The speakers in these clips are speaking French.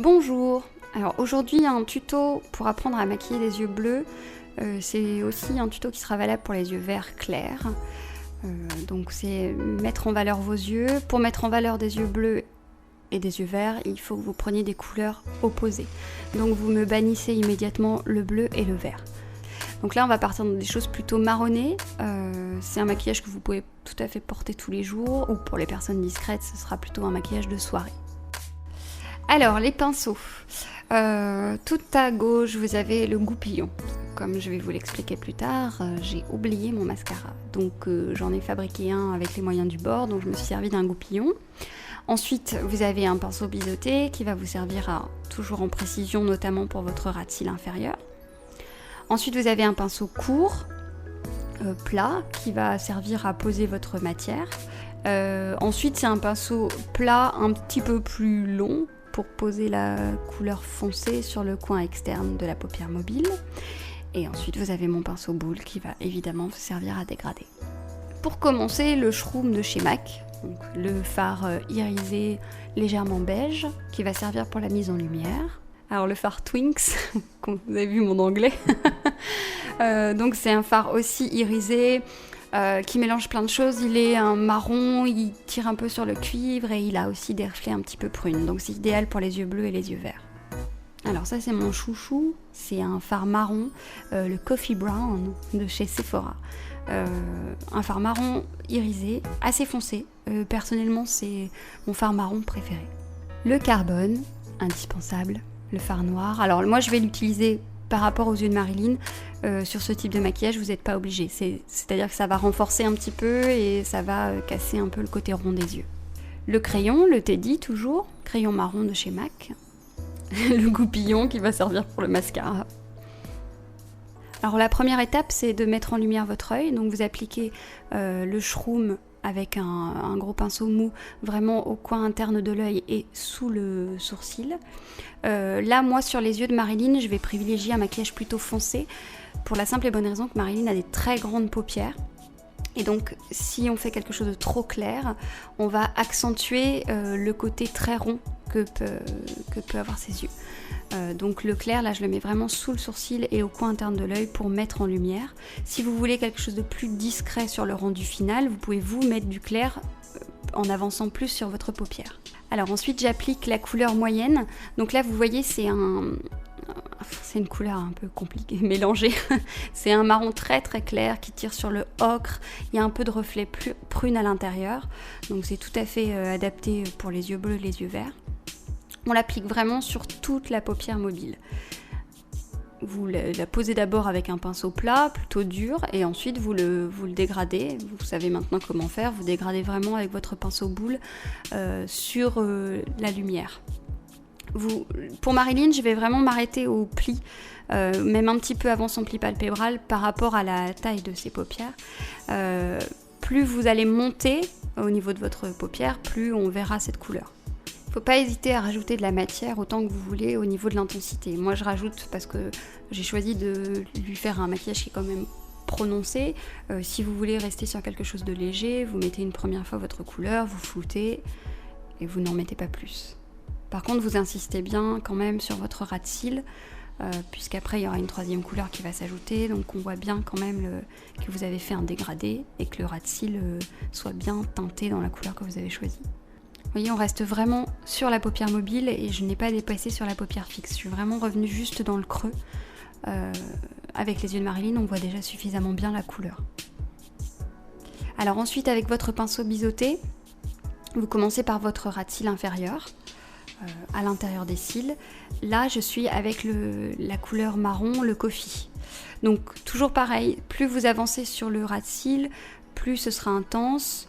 Bonjour. Alors aujourd'hui un tuto pour apprendre à maquiller les yeux bleus. C'est aussi un tuto qui sera valable pour les yeux verts clairs. Donc c'est mettre en valeur vos yeux. Pour mettre en valeur des yeux bleus et des yeux verts, il faut que vous preniez des couleurs opposées. Donc vous me bannissez immédiatement le bleu et le vert. Donc là on va partir dans des choses plutôt marronnées. C'est un maquillage que vous pouvez tout à fait porter tous les jours, ou pour les personnes discrètes ce sera plutôt un maquillage de soirée. Alors les pinceaux, tout à gauche vous avez le goupillon. Comme je vais vous l'expliquer plus tard, j'ai oublié mon mascara. Donc j'en ai fabriqué un avec les moyens du bord, donc je me suis servi d'un goupillon. Ensuite vous avez un pinceau biseauté qui va vous servir à toujours en précision, notamment pour votre ras de cils inférieur. Ensuite vous avez un pinceau court, plat, qui va servir à poser votre matière. Ensuite c'est un pinceau plat un petit peu plus long, pour poser la couleur foncée sur le coin externe de la paupière mobile. Et ensuite vous avez mon pinceau boule qui va évidemment vous servir à dégrader. Pour commencer, le shroom de chez MAC, donc le fard irisé légèrement beige qui va servir pour la mise en lumière. Alors le fard Twinks, vous avez vu mon anglais. Donc c'est un fard aussi irisé, qui mélange plein de choses. Il est un marron, il tire un peu sur le cuivre et il a aussi des reflets un petit peu prunes. Donc c'est idéal pour les yeux bleus et les yeux verts. Alors ça c'est mon chouchou, c'est un fard marron, le Coffee Brown de chez Sephora. Un fard marron irisé, assez foncé. Personnellement c'est mon fard marron préféré. Le carbone, indispensable. Le fard noir. Alors moi je vais l'utiliser par rapport aux yeux de Marilyn. Sur ce type de maquillage, vous n'êtes pas obligé. C'est-à-dire que ça va renforcer un petit peu et ça va casser un peu le côté rond des yeux. Le crayon, le Teddy toujours, crayon marron de chez MAC. Le goupillon qui va servir pour le mascara. Alors la première étape, c'est de mettre en lumière votre œil. Donc vous appliquez le shroom avec un gros pinceau mou vraiment au coin interne de l'œil et sous le sourcil. Là, moi, sur les yeux de Marilyn, je vais privilégier un maquillage plutôt foncé pour la simple et bonne raison que Marilyn a des très grandes paupières. Et donc, si on fait quelque chose de trop clair, on va accentuer le côté très rond que peut avoir ses yeux. Donc le clair, là, je le mets vraiment sous le sourcil et au coin interne de l'œil pour mettre en lumière. Si vous voulez quelque chose de plus discret sur le rendu final, vous pouvez vous mettre du clair en avançant plus sur votre paupière. Alors ensuite, j'applique la couleur moyenne. Donc là, vous voyez, c'est une couleur un peu compliquée, mélangée. C'est un marron très très clair qui tire sur le ocre. Il y a un peu de reflet prune à l'intérieur. Donc c'est tout à fait adapté pour les yeux bleus et les yeux verts. On l'applique vraiment sur toute la paupière mobile. Vous la posez d'abord avec un pinceau plat, plutôt dur, et ensuite vous le dégradez. Vous savez maintenant comment faire. Vous dégradez vraiment avec votre pinceau boule sur la lumière. Pour Marilyn, je vais vraiment m'arrêter au pli, même un petit peu avant son pli palpébral par rapport à la taille de ses paupières. Plus vous allez monter au niveau de votre paupière, plus on verra cette couleur. Il ne faut pas hésiter à rajouter de la matière autant que vous voulez au niveau de l'intensité. Moi je rajoute parce que j'ai choisi de lui faire un maquillage qui est quand même prononcé. Si vous voulez rester sur quelque chose de léger, vous mettez une première fois votre couleur, vous floutez et vous n'en mettez pas plus. Par contre vous insistez bien quand même sur votre ras de cils, puisqu'après il y aura une troisième couleur qui va s'ajouter, donc on voit bien quand même que vous avez fait un dégradé et que le ras de cils soit bien teinté dans la couleur que vous avez choisie. Vous voyez, on reste vraiment sur la paupière mobile et je n'ai pas dépassé sur la paupière fixe. Je suis vraiment revenue juste dans le creux. Avec les yeux de Marilyn, on voit déjà suffisamment bien la couleur. Alors ensuite, avec votre pinceau biseauté, vous commencez par votre ras de cils inférieur, à l'intérieur des cils. Là, je suis avec la couleur marron, le coffee. Donc toujours pareil, plus vous avancez sur le ras de cils, plus ce sera intense.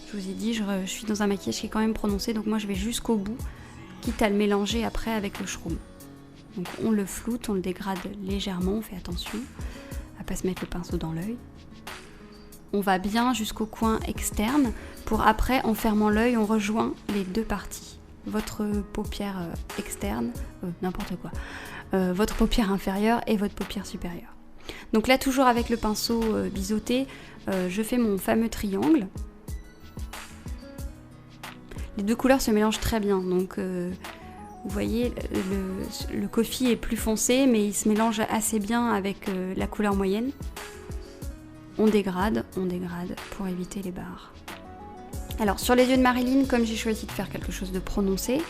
Je vous ai dit, je suis dans un maquillage qui est quand même prononcé, donc moi je vais jusqu'au bout, quitte à le mélanger après avec le shroom. Donc on le floute, on le dégrade légèrement, on fait attention à ne pas se mettre le pinceau dans l'œil. On va bien jusqu'au coin externe, pour après, en fermant l'œil, on rejoint les deux parties. Votre paupière externe, n'importe quoi, votre paupière inférieure et votre paupière supérieure. Donc là, toujours avec le pinceau biseauté, je fais mon fameux triangle. Les deux couleurs se mélangent très bien, donc Vous voyez, le coffee est plus foncé, mais il se mélange assez bien avec la couleur moyenne. On dégrade pour éviter les barres. Alors sur les yeux de Marilyn, comme j'ai choisi de faire quelque chose de prononcé,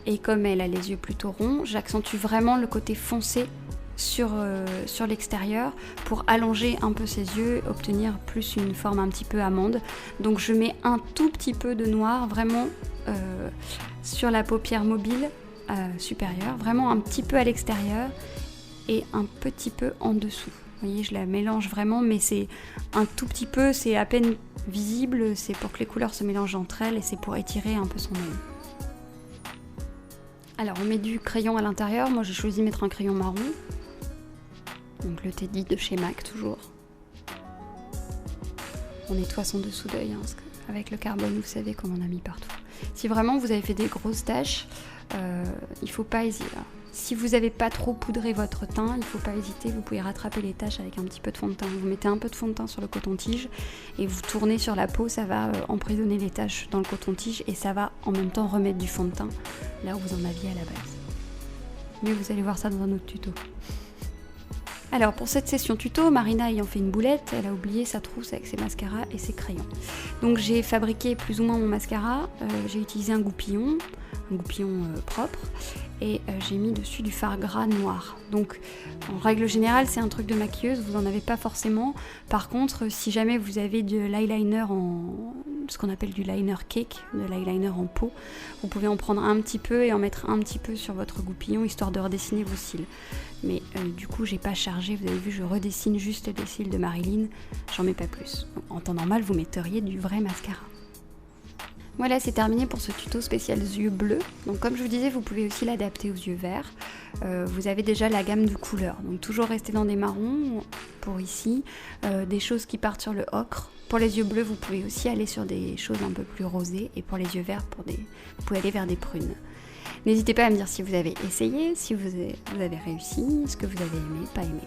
et comme elle a les yeux plutôt ronds, j'accentue vraiment le côté foncé sur l'extérieur pour allonger un peu ses yeux, obtenir plus une forme un petit peu amande. Donc je mets un tout petit peu de noir vraiment sur la paupière mobile supérieure, vraiment un petit peu à l'extérieur et un petit peu en dessous. Vous voyez, je la mélange vraiment, mais c'est un tout petit peu, c'est à peine visible, c'est pour que les couleurs se mélangent entre elles et c'est pour étirer un peu son œil. Alors on met du crayon à l'intérieur, moi j'ai choisi de mettre un crayon marron, donc le Teddy de chez MAC toujours. On nettoie son dessous d'œil, parce qu'avec le carbone vous savez qu'on en a mis partout. Si vraiment vous avez fait des grosses taches, il ne faut pas hésiter. Si vous n'avez pas trop poudré votre teint, il ne faut pas hésiter, vous pouvez rattraper les taches avec un petit peu de fond de teint. Vous mettez un peu de fond de teint sur le coton-tige et vous tournez sur la peau, ça va emprisonner les taches dans le coton-tige et ça va en même temps remettre du fond de teint là où vous en aviez à la base. Mais vous allez voir ça dans un autre tuto. Alors pour cette session tuto, Marina ayant fait une boulette, elle a oublié sa trousse avec ses mascaras et ses crayons. Donc j'ai fabriqué plus ou moins mon mascara, j'ai utilisé un goupillon propre, et j'ai mis dessus du fard gras noir. Donc en règle générale c'est un truc de maquilleuse, vous n'en avez pas forcément. Par contre si jamais vous avez de l'eyeliner ce qu'on appelle du liner cake, de l'eyeliner en pot, vous pouvez en prendre un petit peu et en mettre un petit peu sur votre goupillon histoire de redessiner vos cils. Mais du coup j'ai pas chargé, vous avez vu, je redessine juste les cils de Marilyn, j'en mets pas plus. Donc, en temps normal vous metteriez du vrai mascara. Voilà, c'est terminé pour ce tuto spécial yeux bleus. Donc comme je vous disais, vous pouvez aussi l'adapter aux yeux verts. Vous avez déjà la gamme de couleurs, donc toujours rester dans des marrons pour ici, des choses qui partent sur le ocre. Pour les yeux bleus, vous pouvez aussi aller sur des choses un peu plus rosées, et pour les yeux verts, vous pouvez aller vers des prunes. N'hésitez pas à me dire si vous avez essayé, si vous avez réussi, ce que vous avez aimé, pas aimé.